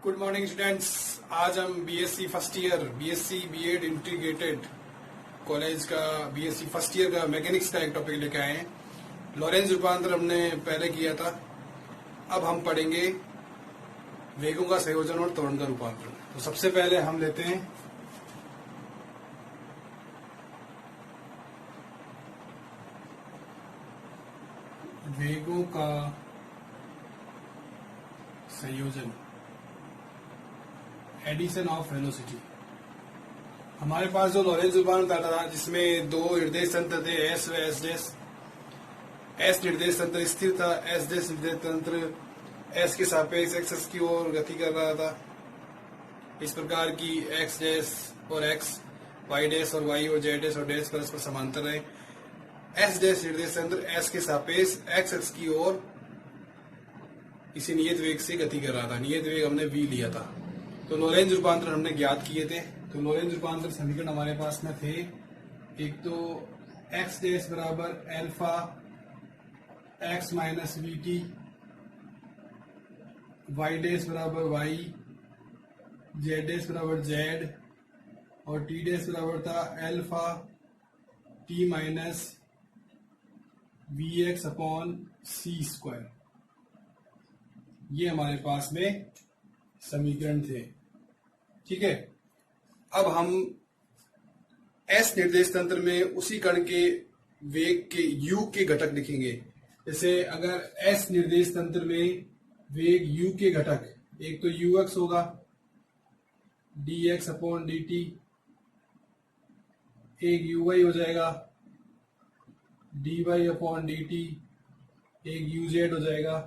Good morning students. आज हम BSc first year BSc BEd integrated college का BSc first year का mechanics का एक टॉपिक लेके आए हैं। लॉरेंज रूपांतर हमने पहले किया था, अब हम पढ़ेंगे वेगों का संयोजन और त्वरण का रूपांतरण। तो सबसे पहले हम लेते हैं वेगों का संयोजन, एडिशन ऑफ वेलोसिटी। हमारे पास जो लॉरेंज रूपांतर था जिसमें दो निर्देश तंत्र थे, एस व एस डैश। एस निर्देश तंत्र स्थिर था, एस डैश निर्देश तंत्र एस के सापेक्ष एक्स की ओर गति कर रहा था। इस प्रकार की एक्स डैश और एक्स, वाई डैश और वाई और जेड डैश और डैश परस्पर समांतर रहे। एस डैश निर्देश तंत्र एस के सापेक्ष एक्स की ओर इसी नियत वेग से गति कर रहा था। नियत वेग हमने v लिया था। तो लॉरेंज रूपांतर हमने ज्ञात किए थे। तो लॉरेंज रूपांतर समीकरण हमारे पास में थे, एक तो एक्स डैश बराबर alpha x minus v t, y dash बराबर वाई, जेड डैश बराबर जेड और टी डैश बराबर था alpha t minus v x upon सी स्क्वायर। ये हमारे पास में समीकरण थे। ठीक है, अब हम एस निर्देश तंत्र में उसी कण के वेग के u के घटक लिखेंगे। जैसे अगर एस निर्देश तंत्र में वेग u के घटक, एक तो ux होगा dx अपॉन dt, एक uy हो जाएगा dy अपॉन dt, एक uz हो जाएगा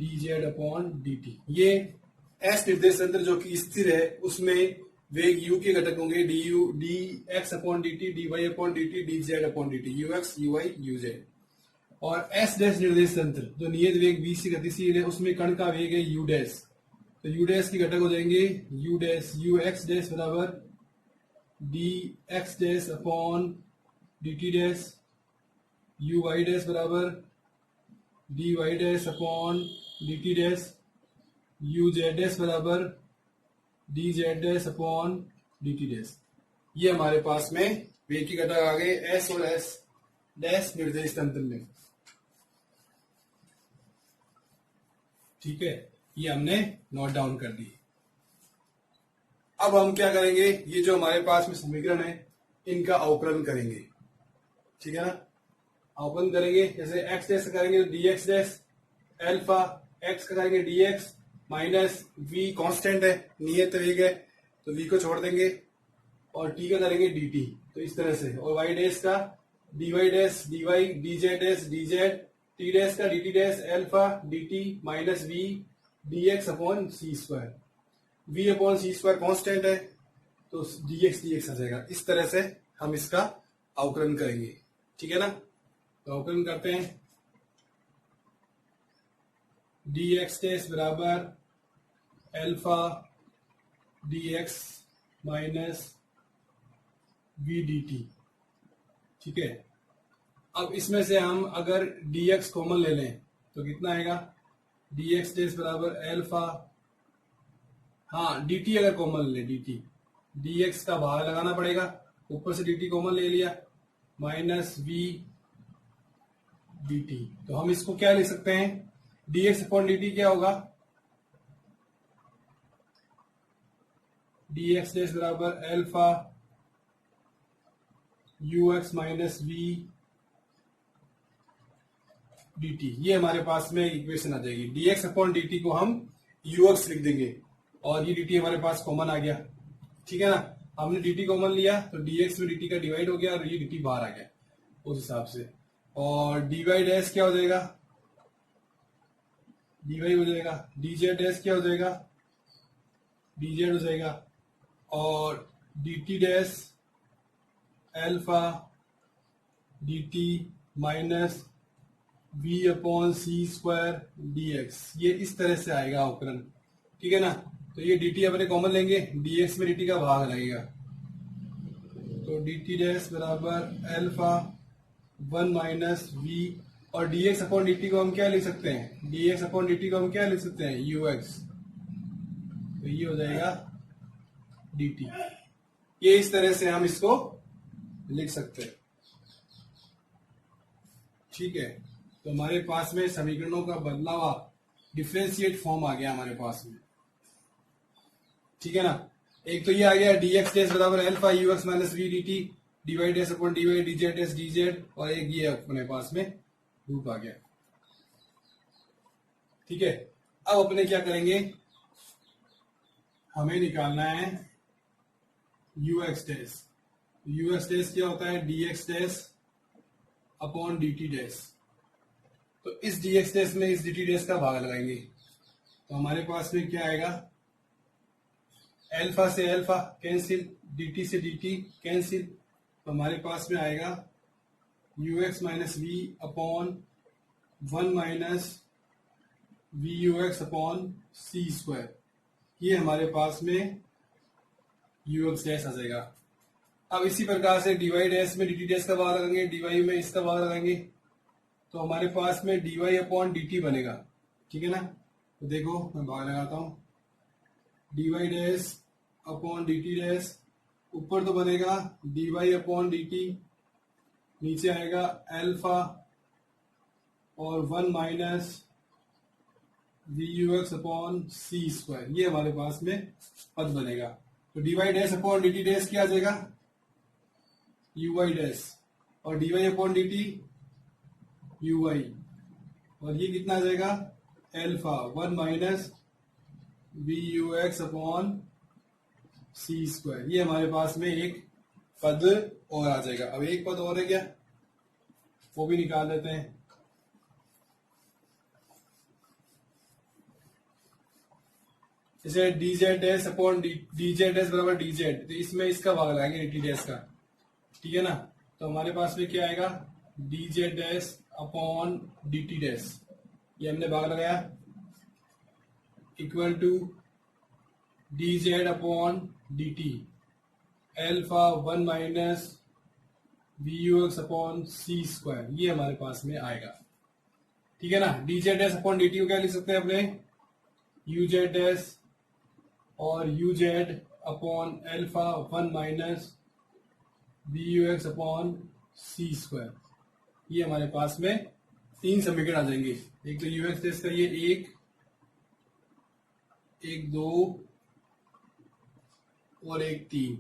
dz अपॉन dt। ये एस निर्देश तंत्र जो कि स्थिर है उसमें वेग u के घटक होंगे dx अपॉन dt, dy अपॉन dt, dz अपॉन dt, ux uy uz। और एस डैश निर्देश तंत्र जो नियत वेग v से गतिशील है उसमें कण का वेग है u डैश। तो u डैश के घटक हो जाएंगे u डैश ux डैश बराबर dx dash upon dt dash, uy dash बराबर dy dash upon dt dash, uz dash बराबर dz dash upon dt dash. ये हमारे पास में वेग के घटक आ गए एस और एस डैश निर्देश तंत्र में। ठीक है, ये हमने नोट डाउन कर दी। अब हम क्या करेंगे, ये जो हमारे पास में समीकरण है इनका अवकलन करेंगे। ठीक है ना, अवकलन करेंगे। जैसे एक्स डैश करेंगे तो dx डैश एल्फा एक्स का करेंगे dx माइनस v कांस्टेंट है, नियत वेग है तो v को छोड़ देंगे, और t का करेंगे dt। तो इस तरह से, और y डैश का dy dash dy, dz dash dz, t dash का dt dash alpha dt minus v dx upon सी स्क्वायर। v अपॉन सी स्क्वायर कांस्टेंट है तो dx dx आ जाएगा। इस तरह से हम इसका अवकलन करेंगे। ठीक है ना, तो अवकलन करते हैं। dx डैश बराबर alpha dx minus v dt। ठीक है, अब इसमें से हम अगर dx कॉमन ले लें तो कितना आएगा, dx डैश बराबर एल्फा, हाँ dt अगर कॉमन ले dt, dx का बाहर लगाना पड़ेगा, ऊपर से dt कॉमन ले लिया, माइनस v dt। तो हम इसको क्या लिख सकते हैं, dx अपॉन dt क्या होगा, dx डैश बराबर alpha ux minus v dt। ये हमारे पास में इक्वेशन आ जाएगी। dx अपॉन dt को हम ux लिख देंगे और ये dt हमारे पास कॉमन आ गया। ठीक है ना, हमने dt कॉमन लिया तो dx में dt का डिवाइड हो गया और ये dt बाहर आ गया उस हिसाब से। और dy डैश क्या हो जाएगा, dy हो जाएगा, dz डैश क्या हो जाएगा, dz हो जाएगा, और dt dash alpha dt minus v upon सी स्क्वायर dx। ये इस तरह से आएगा अवकलन। ठीक है ना, तो ये dt अपने कॉमन लेंगे, dx में dt का भाग लगेगा, तो dt डैश बराबर एल्फा 1 माइनस v, और dx अपॉन dt को हम क्या लिख सकते हैं, dx अपॉन dt को हम क्या लिख सकते हैं, ux। तो ये हो जाएगा dt। ये इस तरह से हम इसको लिख सकते हैं। ठीक है, तो हमारे पास में समीकरणों का बदला हुआ डिफरेंशिएट फॉर्म आ गया हमारे पास में। ठीक है ना, एक तो ये आ गया dx डैश बराबर alpha ux minus v d t divide dash upon d y dz dash dz, और एक ये अपने पास में रूप आ गया। ठीक है, अब अपने क्या करेंगे, हमें निकालना है ux डैश। ux डैश क्या होता है, dx dash upon dt dash. तो इस dx डैश में इस dt डैश का भाग लगाएंगे, तो हमारे पास में क्या आएगा, अल्फा से अल्फा कैंसिल, dt से dt कैंसिल, तो हमारे पास में आएगा ux minus v upon 1 minus we you x upon C square. ये हमारे पास में यू एक्स डैश आ जाएगा। अब इसी प्रकार से डीवाई डैश में dt डैश का भाग लगाएंगे, dy में इसका भाग लगाएंगे, तो हमारे पास में dy अपॉन dt बनेगा। ठीक है ना, तो देखो मैं भाग लगाता हूं, dy dash upon dt dash, ऊपर तो बनेगा dy अपॉन dt, नीचे आएगा अल्फा और 1 minus we you x upon C square. ये हमारे पास में पद बनेगा। तो dy dash upon dt dash क्या आ जाएगा, uy डैश, और dy अपॉन dt uy, और ये कितना आ जाएगा, alpha 1 minus we you x upon C square. ये हमारे पास में एक पद और आ जाएगा। अब एक पद और है क्या, वो भी निकाल लेते हैं। जैसे dz dash upon dz dash बराबर dz, तो इसमें इसका भाग लगाएंगे dt डैश का। ठीक है ना, तो हमारे पास में क्या आएगा, dz dash upon dt dash, ये हमने भाग लगाया, इक्वल टू dz अपॉन dt alpha 1 minus we you x upon C square. ये हमारे पास में आएगा। ठीक है ना, dz डैश अपॉन dt को क्या लिख सकते हैं अपने, uz डैश और uz upon alpha 1 minus we you x upon C square. ये हमारे पास में तीन समीकरण आ जाएंगे। एक तो यू एक्स डैश का ये एक 2 और एक 3।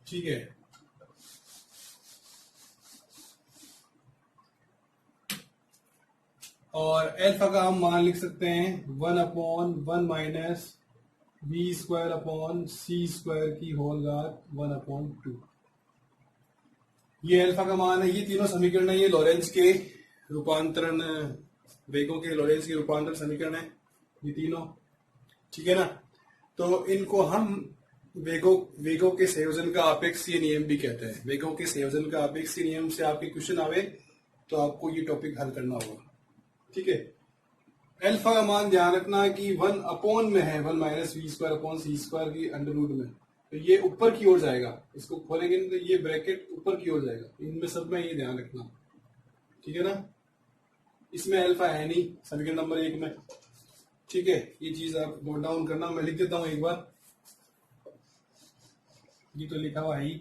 ठीक है, और अल्फा का हम मान लिख सकते हैं 1 upon 1 minus we square upon C square की होल घात 1 अपॉन 2। ये अल्फा का मान है। ये तीनों समीकरण है, ये लॉरेंज के रूपांतरण, वेगों के लॉरेंज के रूपांतरण समीकरण है ये तीनों। ठीक है ना, तो इनको हम वेगों के संयोजन का आपेक्षीय नियम भी कहते हैं। वेगों के संयोजन का आपेक्षीय नियम से आपके क्वेश्चन आवे तो आपको ये टॉपिक हल करना होगा। ठीक है, अल्फा का मान ध्यान रखना कि 1 अपॉन में है, 1 minus we square upon C square की अंडर रूट में, तो ये ऊपर की ओर जाएगा। इसको खोलेंगे तो ये ब्रैकेट ऊपर की ओर जाएगा। इनमें सब में ये ध्यान रखना। ठीक है ना, इसमें अल्फा है नहीं समीकरण नंबर 1 में। ठीक है, ये चीज आप नोट डाउन करना, मैं लिख देता हूं एक बार, ये तो लिखा हुआ है ही।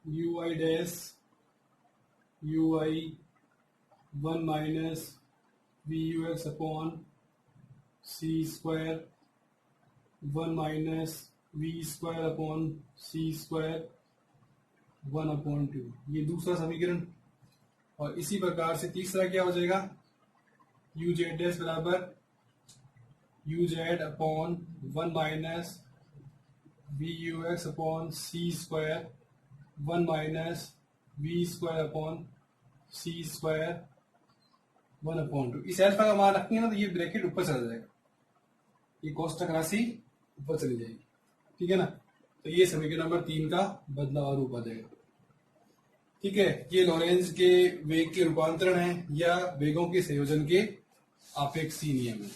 ui dash ui 1 minus we you x upon C square 1 minus we square upon C square 1 upon 2। ये दूसरा समीकरण। और इसी प्रकार से तीसरा क्या हो जाएगा, यू जेड डैश बराबर u z upon 1 minus we you x upon C square 1 minus we square upon C square 1 upon 2। इस अल्फा का मान रखेंगे ना तो ये ब्रैकेट ऊपर चला जाएगा, ये कोष्टक राशि ऊपर चली जाएगी। ठीक है ना, तो ये समीकरण नंबर 3 का बदला हुआ रूप आ जाएगा। ठीक है, ये लॉरेंज के वेग के रूपांतरण है या वेगों के संयोजन के आपेक्षीय नियम है।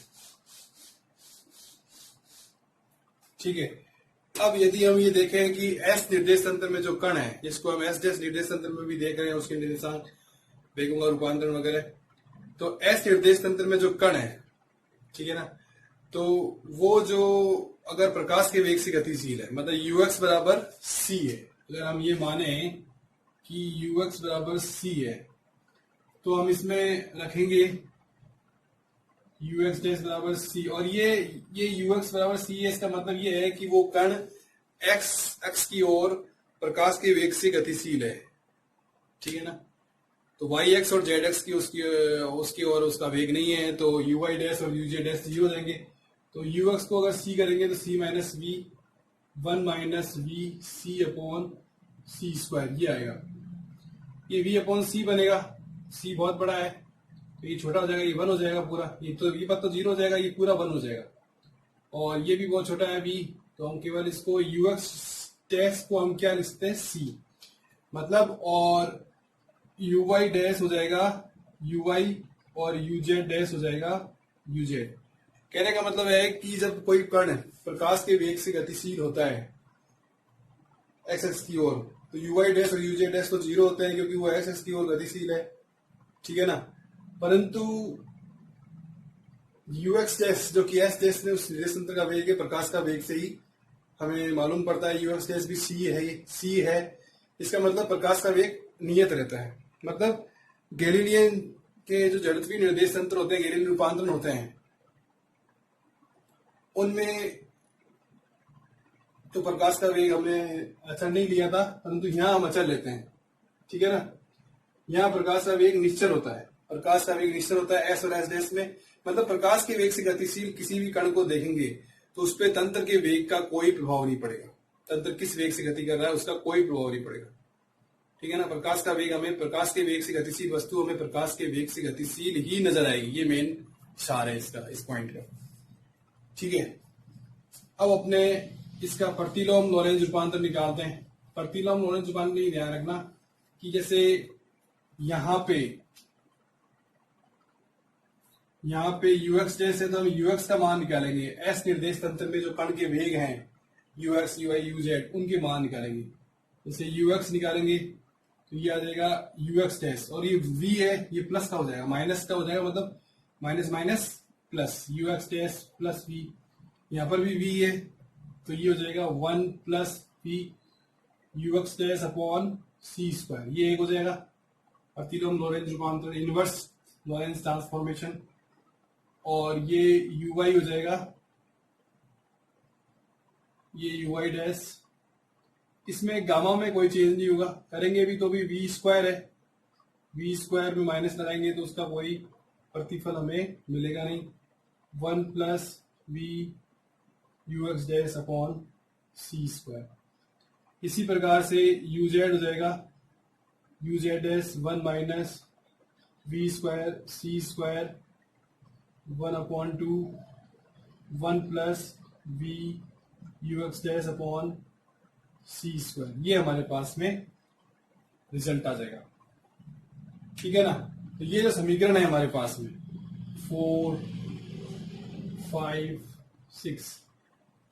ठीक है। अब यदि हम ये देखें कि एस निर्देश तंत्र में जो कण है, जिसको हम एस डैश निर्देश तंत्र में भी देख रहे हैं, उसके निर्देशांक, वेगों का रूपांतरण वगैरह, तो एस निर्देश तंत्र में जो कण है, ठीक है ना, तो वो जो अगर प्रकाश के वेग से गतिशील है, मतलब यूएक्स बराबर सी है, अगर हम ये माने कि यूएक्स बराबर सी है, तो हम इसमें रखेंगे यूएक्स डैश बराबर सी, और ये यूएक्स बराबर सी है, इसका मतलब ये है कि वो कण एक्स एक्स की ओर प्रकाश के वेग से गतिशील है, ठीक है ना। तो वाई एक्स और जेड एक्स की उसकी और उसका वेग नहीं है, तो यू वाई डैश और यू जे डैश जीरो जाएंगे। तो यू एक्स को अगर सी करेंगे तो C minus we, 1 minus V C upon C square, ये आएगा। ये वी अपॉन सी बनेगा, सी बहुत बड़ा है तो ये छोटा हो जाएगा, ये 1 हो जाएगा पूरा, ये पद तो 0 हो जाएगा, ये पूरा 1 हो जाएगा। और ये भी बहुत छोटा है वी, तो हम केवल इसको यू एक्स डैश को हम क्या लिखते हैं, सी, मतलब, और यू वाई डैश हो जाएगा यू वाई और यू जेड डैश हो जाएगा यू जेड। कहने का मतलब है कि जब कोई कण प्रकाश के वेग से गतिशील होता है एक्स एक्स की ओर, तो यू वाई डैश और यू जेड डैश तो 0 होते हैं, क्योंकि वो एक्स एक्स की ओर गतिशील है, ठीक है ना। परंतु यू एक्स डैश जो कि एस डैश में उस निर्देश तंत्र का वेग है, प्रकाश का वेग से ही हमें मालूम पड़ता है, यू एक्स डैश भी सी है। इसका मतलब प्रकाश का वेग नियत रहता है, मतलब गैलीलियन के जो जड़त्वीय निर्देश तंत्र होते हैं, गैलीलियन रूपांतरण होते हैं, उनमें तो प्रकाश का वेग हमने अचल नहीं लिया था, परंतु यहाँ हम अचल लेते हैं, ठीक है ना। यहाँ प्रकाश का वेग निश्चल होता है, प्रकाश का वेग निश्चल होता है एस और एस डैश में, मतलब प्रकाश के वेग से गतिशील किसी भी कण को देखेंगे तो उस पर तंत्र के वेग का कोई प्रभाव नहीं पड़ेगा, तंत्र किस वेग से गति कर रहा है उसका कोई प्रभाव नहीं पड़ेगा, ठीक है ना। प्रकाश का वेग हमें, प्रकाश के वेग से गतिशील वस्तु हमें प्रकाश के वेग से गतिशील ही नजर आएगी, ये मेन सार है इसका, इस पॉइंट का, ठीक है। अब अपने इसका प्रतिलोम लॉरेंज रूपांतर निकालते हैं। प्रतिलोम लॉरेंज रूपांतर में ध्यान रखना कि जैसे यहाँ पे यूएक्स डैश है, तो हम यूएक्स का मान निकालेंगे, एस निर्देश तंत्र में जो कण के वेग हैं UX you why you Z, उनके मान निकालेंगे। जैसे यूएक्स निकालेंगे तो ये आ जाएगा यूएक्स डैश, और ये वी है, ये प्लस का हो जाएगा, माइनस का हो जाएगा, मतलब minus minus plus, u x dash plus v, यहाँ पर भी वी है तो ये हो जाएगा 1 plus v u x dash upon सी स्क्वायर, ये एक हो जाएगा प्रतिलोम लॉरेंज रूपांतर, इनवर्स लॉरेंज ट्रांसफॉर्मेशन। और ये यू वाई हो जाएगा, ये यू वाई डैश, इसमें गामा में कोई चेंज नहीं होगा, करेंगे भी तो भी वी स्क्वायर है, वी स्क्वायर में माइनस लगाएंगे तो उसका कोई प्रतिफल हमें मिलेगा नहीं, 1 plus v you x dash upon C square. इसी प्रकार से यू जेड हो जाएगा u z dash 1 minus we square c square 1/2 1 plus v you x dash upon C square, ये हमारे पास में रिजल्ट आ जाएगा, ठीक है ना। तो ये जो समीकरण है हमारे पास में 4, 5, 6,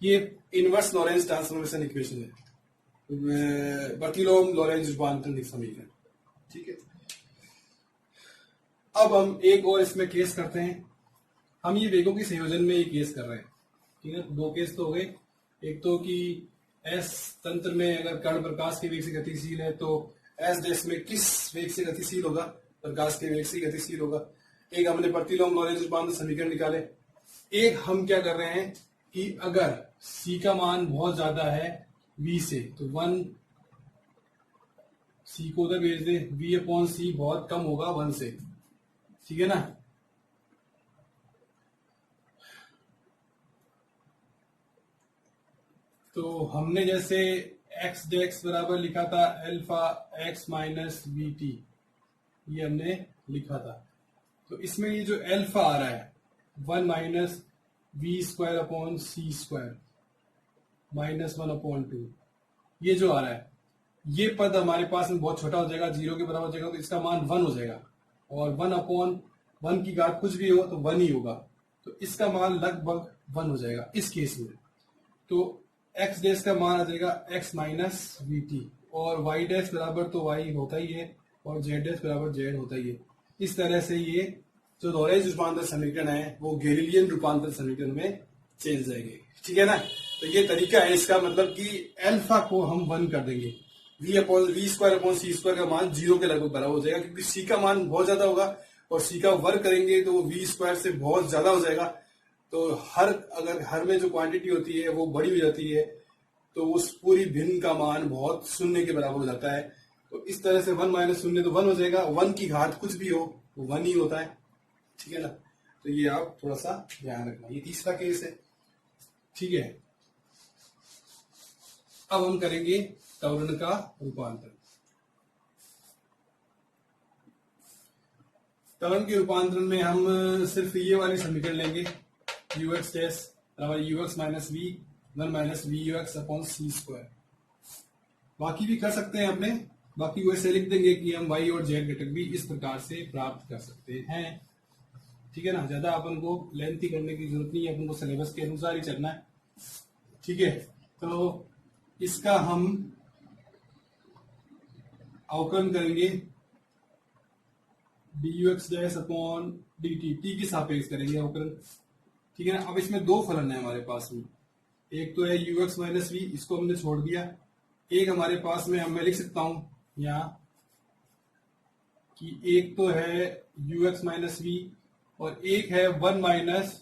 ये इनवर्स लॉरेंज ट्रांसफॉर्मेशन इक्वेशन है, प्रतिलोम लॉरेंज रूपांतरण समीकरण, ठीक है। अब हम एक और इसमें केस करते हैं, हम ये वेगों के संयोजन में ये केस कर रहे हैं, ठीक है। दो केस तो हो गए, एक तो कि एस तंत्र में अगर कण प्रकाश के वेग से गतिशील है तो एस डैश में किस वेग से गतिशील होगा, प्रकाश के वेग से गतिशील होगा। एक हमने प्रतिलोम लॉरेंज रूपांतरण समीकरण निकाले, एक हम क्या कर रहे हैं कि अगर सी का मान बहुत ज्यादा है वी से, तो 1 सी को उधर भेज दे, वी अपॉन सी बहुत कम होगा 1 से, ठीक है ना। तो हमने जैसे एक्स डेक्स बराबर लिखा था alpha x minus v T, ये हमने लिखा था। तो इसमें ये जो अल्फा आ रहा है 1 minus we square upon C square minus 1/2, ये जो आ रहा है, ये पद हमारे पास में बहुत छोटा हो जाएगा, 0 के बराबर हो जाएगा, तो इसका मान 1 हो जाएगा, और 1/1 की घात कुछ भी हो तो 1 ही होगा, तो इसका मान लगभग 1 हो जाएगा इस केस में। तो एक्स डैश का मान आ जाएगा एक्स माइनस वी टी, और वाई डैश बराबर तो वाई होता ही है और जेड डैश बराबर जेड होता ही है। इस तरह से ये जो लॉरेंज रूपांतर समीकरण है वो गैलीलियन रूपांतर समीकरण में चेंज जाएंगे। ठीक है ना। तो ये तरीका है इसका, मतलब कि अल्फा को हम 1 कर देंगे, वी स्क्वायर अपॉन सी स्क्वायर का मान 0 के लगभग बराबर हो जाएगा, क्योंकि सी का मान बहुत ज्यादा होगा और सी का वर्ग करेंगे तो वी स्क्वायर से बहुत ज्यादा हो जाएगा। तो अगर हर में जो क्वांटिटी होती है वो बड़ी हो जाती है तो उस पूरी भिन्न का मान बहुत शून्य के बराबर हो जाता है। तो इस तरह से 1 माइनस शून्य तो 1 हो जाएगा, 1 की घात कुछ भी हो वो 1 ही होता है। ठीक है ना। तो ये आप थोड़ा सा ध्यान रखना। ये तीसरा केस है। ठीक है। अब हम करेंगे त्वरण का रूपांतरण। त्वरण के रूपांतरण में हम सिर्फ ये वाली समीकरण लेंगे, यू एक्स डैश बराबर u x minus we 1 minus we you x upon C square. बाकी भी कर सकते हैं अपने, बाकी वैसे लिख देंगे कि हम वाई और जेड घटक भी इस प्रकार से प्राप्त कर सकते हैं। ठीक है ना। ज्यादा अपन को लेंथी करने की जरूरत नहीं है, अपन को सिलेबस के अनुसार ही चलना है। ठीक है। तो इसका हम अवकलन करेंगे D you x dash upon D T, T की सापेक्ष करेंगे अवकलन। ठीक है ना। अब इसमें दो फलन है हमारे पास में, एक तो है यू एक्स माइनस वी, इसको हमने छोड़ दिया। एक हमारे पास में मैं लिख सकता हूं यहां कि एक तो है यू एक्स माइनस वी और एक है 1 minus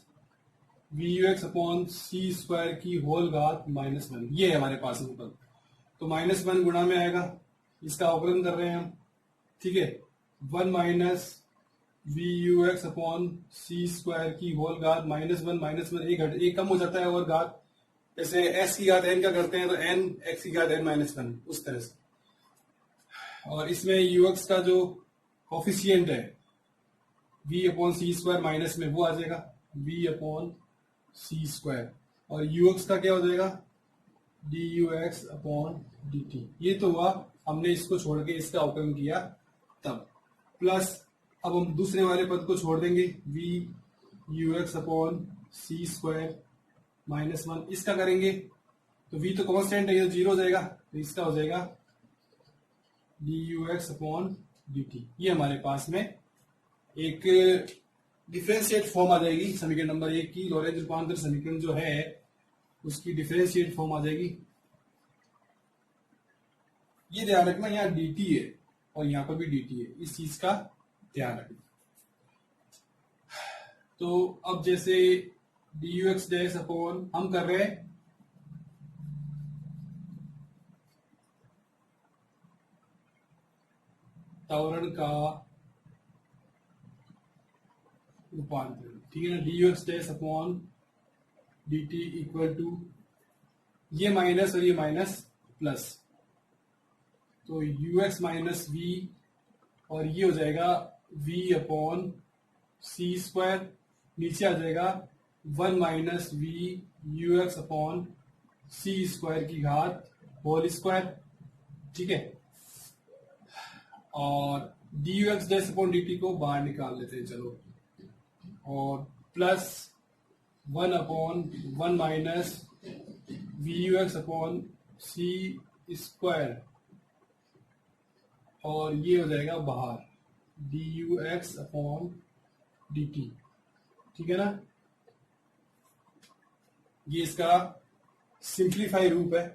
we you x upon C square की होल घात -1। ये है हमारे पास में पद। तो -1 गुणा में आएगा, इसका अवकलन कर रहे हैं हम। ठीक है। 1 minus we you x upon C square की होल घात -1 एक कम हो जाता है और घात, जैसे एस की घात एन का करते हैं तो एन एक्स की घात n-1 उस तरह से। और इसमें यू एक्स का जो कॉफिशियंट है v अपॉन सी स्क्वायर माइनस में वो आ जाएगा v अपॉन सी स्क्वायर, और यू एक्स का क्या हो जाएगा D you x upon D T. ये तो हुआ हमने इसको छोड़ के इसका अवकलन किया तब, प्लस अब हम दूसरे वाले पद को छोड़ देंगे v यू एक्स अपॉन सी स्क्वायर -1, इसका करेंगे तो v तो कांस्टेंट है, ये तो 0 हो जाएगा, तो इसका हो जाएगा D you x upon D T. ये हमारे पास में एक डिफरेंशिएट फॉर्म आ जाएगी समीकरण नंबर 1 की। लॉरेंज रूपांतर समीकरण जो है उसकी डिफरेंशिएट फॉर्म आ जाएगी। ये ध्यान रखना, यहाँ dt है और यहाँ पर भी dt है, इस चीज का ध्यान रखना। तो अब जैसे D you x dash upon हम कर रहे हैं त्वरण का रूपांतरण। ठीक है ना। D you x dash upon D t equal to ये माइनस और ये माइनस प्लस, तो यू एक्स माइनस वी और ये हो जाएगा v अपॉन सी स्क्वायर, नीचे आ जाएगा 1 minus we you x upon C square की घात होल स्क्वायर। ठीक है। और d you x dash upon D t को बाहर निकाल लेते हैं चलो, और plus 1 upon 1 minus we you x upon C square, और ये हो जाएगा बाहर d you x upon D t. ठीक है ना। ये इसका सिंप्लीफाई रूप है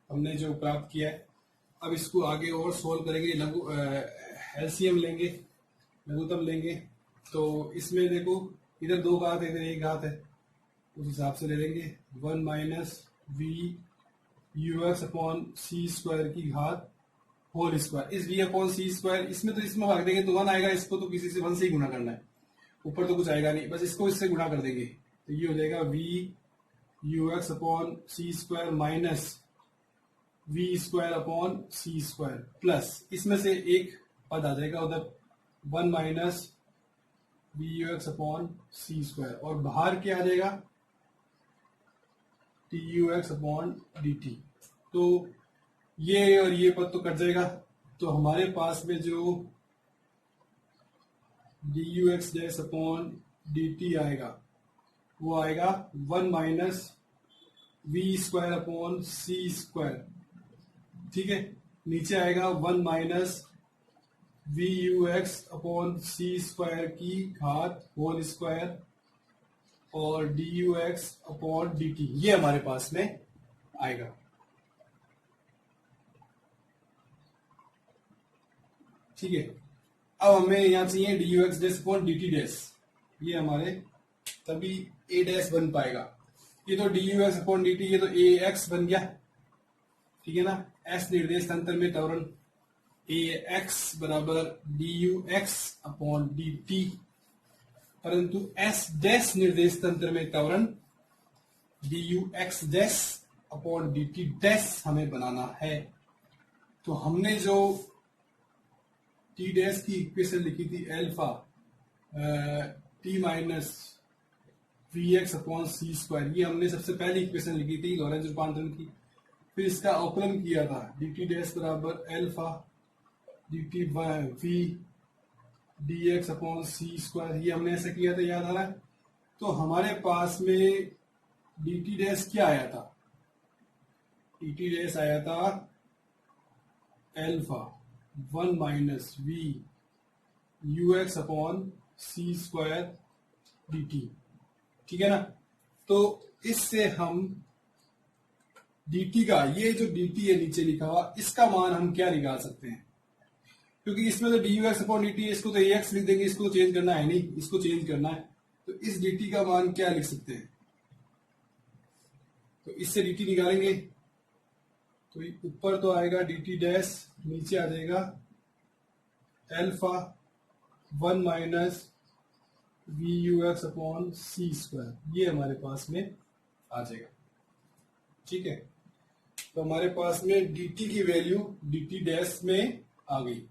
हमने जो प्राप्त किया है। अब इसको आगे और सोल्व करेंगे, लघु एलसीएम लेंगे, लघुत्तम लेंगे। तो इसमें देखो इधर 2 घात है, इधर 1 घात है, उस हिसाब से ले लेंगे 1 minus we you x upon C square की घात होल स्क्वायर। इस v अपॉन सी स्क्वायर इसमें तो इसमें भाग देंगे तो 1 आएगा, इसको तो किसी से 1 से ही गुणा करना है, ऊपर तो कुछ आएगा नहीं, बस इसको इससे गुणा कर देंगे। तो ये हो जाएगा v u x upon C square minus we square upon C square, plus इसमें से एक पद आ जाएगा उधर 1 minus we you x upon C square, और बाहर क्या आ जाएगा t u x upon D T. तो ये और ये पद तो कट जाएगा, तो हमारे पास में जो d you x dash upon D t आएगा वो आएगा 1 minus we square upon C square, ठीक है। नीचे आएगा 1 minus we you x upon C square की घात होल स्क्वायर और d you x upon D T, ये हमारे पास में आएगा। ठीक है, अब हमें यहां चाहिए D you x dash upon D T dash, ये हमारे तभी ए डैश बन पाएगा। ये तो D you x upon D T, ये तो ए एक्स बन गया, ठीक है ना। एस निर्देश तंत्र में त्वरण ए एक्स बराबर D you x upon D T, परंतु एस डैश निर्देश तंत्र में त्वरण D you x dash upon D T dash हमें बनाना है। तो हमने जो टी डैश की इक्वेशन लिखी थी alpha t minus v x upon सी स्क्वायर, ये हमने सबसे पहली इक्वेशन लिखी थी लॉरेंज रूपांतरण की। फिर इसका अवकलन किया था डी टी डैश बराबर alpha D T V D X upon सी स्क्वायर, ये हमने ऐसा किया था, याद आ रहा है। तो हमारे पास में डी टी डैश क्या आया था, डी टी डैश आया था alpha 1 minus we you x upon C square d t, ठीक है ना। तो इससे हम dt का, ये जो dt है नीचे लिखा हुआ, इसका मान हम क्या निकाल सकते हैं, क्योंकि इसमें तो D you x upon D T, इसको तो ए एक्स लिख देंगे, इसको तो चेंज करना है नहीं, इसको चेंज करना है। तो इस dt का मान क्या लिख सकते हैं, तो इससे dt निकालेंगे तो ऊपर तो आएगा dt डैश, नीचे आ जाएगा alpha 1 minus we you x upon C square, ये हमारे पास में आ जाएगा, ठीक है। तो हमारे पास में dt की वैल्यू dt डैश में आ गई,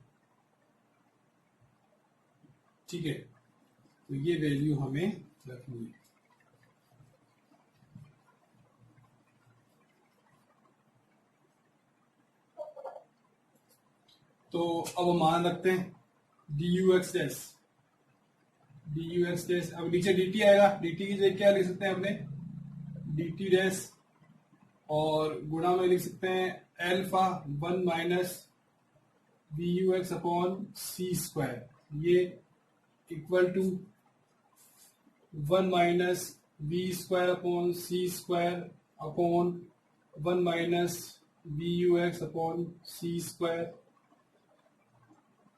ठीक है। तो ये वैल्यू हमें रखनी है। तो अब हम मान रखते हैं D you x dash, D you x dash, अब नीचे dt आएगा, dt की जगह क्या लिख सकते हैं अपने dt डैश, और गुणा में लिख सकते हैं alpha 1 minus we you x upon C square, ये equal to 1 minus we square upon C square upon 1 minus we you x upon C square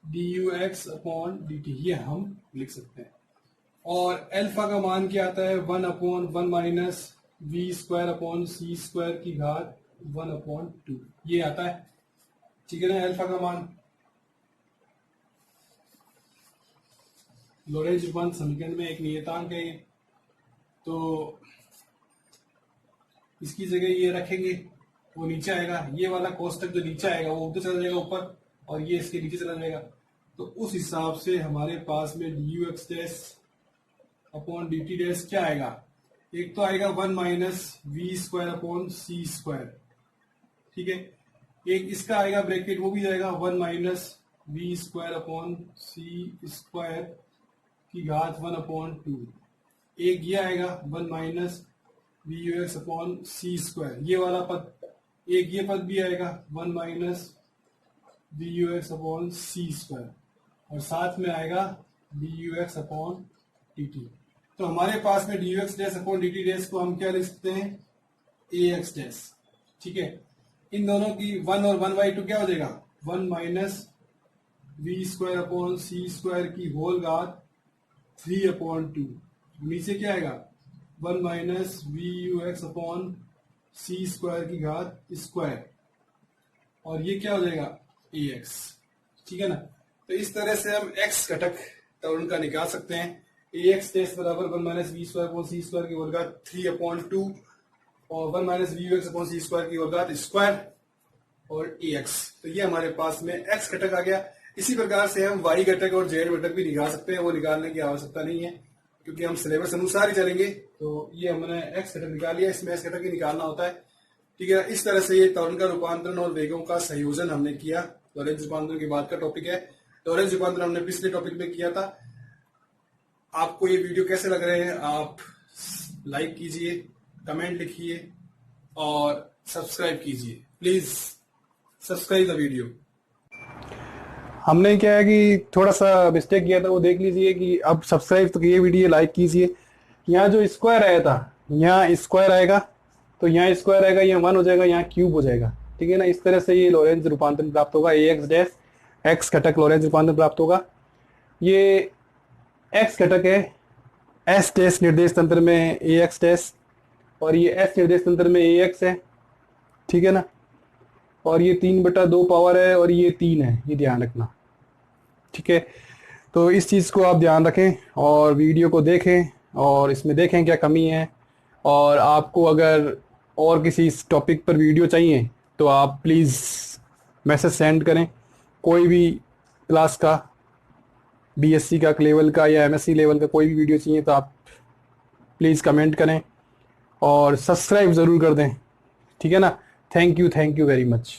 D you x upon D T, ये हम लिख सकते हैं। और एल्फा का मान क्या आता है, 1 upon 1 minus we square upon C square की घात 1 अपॉन 2, ये आता है, ठीक है ना। एल्फा का मान लॉरेंज रूपांतर समीकरण में एक नियतांक है, तो इसकी जगह ये रखेंगे, वो नीचे आएगा, ये वाला कोष्टक जो नीचे आएगा वो उधर चला जाएगा ऊपर, और ये इसके नीचे चला जाएगा। तो उस हिसाब से हमारे पास में D you x dash upon D T dash क्या आएगा, एक तो आएगा 1 minus we square upon C square, ठीक है। एक इसका आएगा ब्रैकेट, वो भी जाएगा 1 minus we square upon C square की घात 1 अपॉन 2। एक ये आएगा 1 minus we you x upon C square, ये वाला पद, एक ये पद भी आएगा 1 minus D you x upon C square, और साथ में आएगा D you x upon D T. तो हमारे पास में D you x dash upon D T dash को हम क्या लिख सकते हैं, ए एक्स डैश, ठीक है। इन दोनों की 1 और 1/2 क्या हो जाएगा, 1 minus we square upon C square की होल घात 3 अपॉन 2, नीचे क्या आएगा 1 minus we you x upon C square की घात स्क्वायर, और ये क्या हो जाएगा ए एक्स, ठीक है ना। तो इस तरह से हम एक्स घटक त्वरण का निकाल सकते हैं। ए एक्स डैश बराबर 1 minus we square upon C square की होल घात 3 अपॉन 2 और 1 minus we you x upon C square की होल घात स्क्वायर और ए एक्स। तो ये हमारे पास में एक्स घटक आ गया। इसी प्रकार से हम वाई घटक और जेड घटक भी निकाल सकते हैं, वो निकालने की आवश्यकता नहीं है क्योंकि हम सिलेबस अनुसार ही चलेंगे। तो ये हमने एक्स घटक निकाल लिया, इसमें एक्स घटक ही निकालना होता है, ठीक है। इस तरह से ये त्वरण का रूपांतरण और वेगों का संयोजन हमने किया। लॉरेंज रूपांतरण की बात का टॉपिक है। लॉरेंज रूपांतरण हमने पिछले टॉपिक में किया था। आपको ये वीडियो कैसे लग रहे हैं, आप लाइक कीजिए, कमेंट लिखिए और सब्सक्राइब कीजिए, प्लीज सब्सक्राइब द वीडियो। हमने क्या है कि थोड़ा सा मिस्टेक किया था, वो देख लीजिए कि अब सब्सक्राइब तो किए, वीडियो लाइक कीजिए। यहाँ जो स्क्वायर आया था, यहाँ स्क्वायर आएगा तो यहाँ स्क्वायर आएगा, यहाँ 1 हो जाएगा, यहाँ क्यूब हो जाएगा, ठीक है ना। इस तरह से ये लॉरेंज रूपांतरण प्राप्त होगा, ए एक्स डैश एक्स घटक लॉरेंज रूपांतरण प्राप्त होगा। ये एक्स घटक है एस डैश निर्देश तंत्र में ए एक्स डैश, और ये एस निर्देश तंत्र में ए एक्स है, ठीक है ना। और ये 3/2 पावर है और ये 3 है, ये ध्यान रखना, ठीक है। तो इस चीज़ को आप ध्यान रखें और वीडियो को देखें और इसमें देखें क्या कमी है। और आपको अगर और किसी इस टॉपिक पर वीडियो चाहिए तो आप प्लीज़ मैसेज सेंड करें। कोई भी क्लास का, बीएससी का लेवल का या एमएससी लेवल का कोई भी वीडियो चाहिए तो आप प्लीज़ कमेंट करें और सब्सक्राइब ज़रूर कर दें, ठीक है ना। Thank you very much.